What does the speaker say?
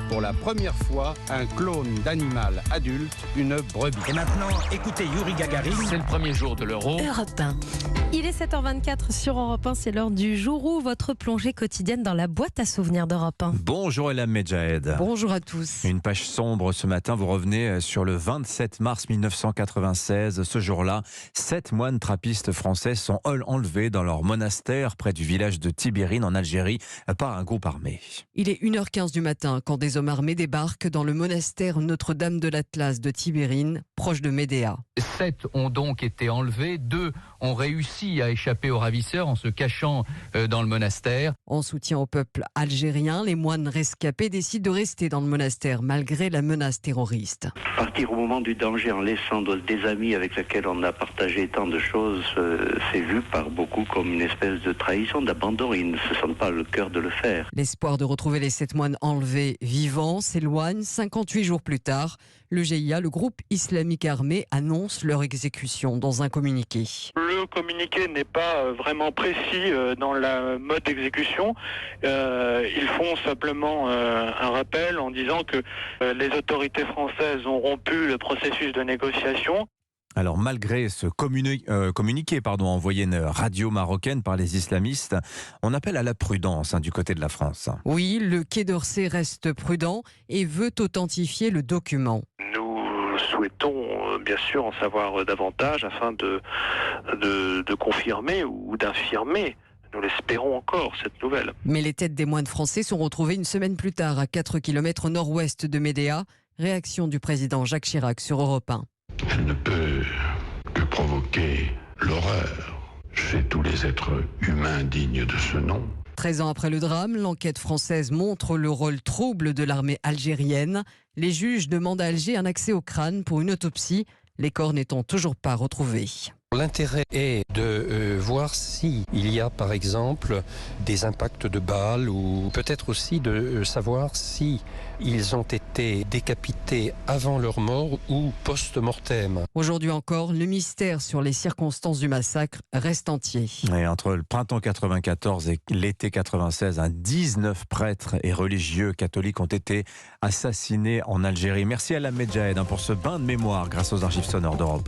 pour la première fois un clone d'animal adulte, une brebis. Et maintenant, écoutez Yuri Gagarin. C'est le premier jour de l'Euro. Europe 1. Il est 7h24 sur Europe 1, c'est l'heure du jour où votre plongée quotidienne dans la boîte à souvenirs d'Europe 1. Bonjour Elam Medjahed. Bonjour à tous. Une page sombre ce matin, vous revenez sur le 27 mars 1996. Ce jour-là, 7 moines trappistes français sont enlevés dans leur monastère près du village de Tibérine en Algérie par un groupe armé. Il est 1h15 du matin quand des hommes armés débarquent dans le monastère Notre-Dame de l'Atlas de Tibérine, proche de Médéa. 7 ont donc été enlevés, 2 ont réussi à échapper aux ravisseurs en se cachant dans le monastère. En soutien au peuple algérien, les moines rescapés décident de rester dans le monastère malgré la menace terroriste. Partir au moment du danger en laissant des amis avec lesquels on a partagé tant de choses, c'est vu par beaucoup comme une espèce de trahison, d'abandon. Ils ne se sentent pas le cœur de le faire. L'espoir de retrouver les 7 moines enlevés vivants s'éloigne 58 jours plus tard. Le GIA, le groupe islamique armé, annonce leur exécution dans un communiqué. Le communiqué n'est pas vraiment précis dans le mode d'exécution. Ils font simplement un rappel en disant que les autorités françaises ont rompu le processus de négociation. Alors malgré ce communiqué envoyé une radio marocaine par les islamistes, on appelle à la prudence du côté de la France. Oui, le Quai d'Orsay reste prudent et veut authentifier le document. Nous souhaitons bien sûr en savoir davantage afin de confirmer ou d'infirmer. Nous l'espérons encore, cette nouvelle. Mais les têtes des moines français sont retrouvées une semaine plus tard à 4 km au nord-ouest de Médéa. Réaction du président Jacques Chirac sur Europe 1. Elle ne peut que provoquer l'horreur chez tous les êtres humains dignes de ce nom. 13 ans après le drame, l'enquête française montre le rôle trouble de l'armée algérienne. Les juges demandent à Alger un accès au crâne pour une autopsie, les corps n'étant toujours pas retrouvés. L'intérêt est de voir s'il y a par exemple des impacts de balles ou peut-être aussi de savoir si ils ont été décapités avant leur mort ou post-mortem. Aujourd'hui encore, le mystère sur les circonstances du massacre reste entier. Et entre le printemps 94 et l'été 96, 19 prêtres et religieux catholiques ont été assassinés en Algérie. Merci à Elam Medjahed pour ce bain de mémoire grâce aux archives sonores d'Europe 1.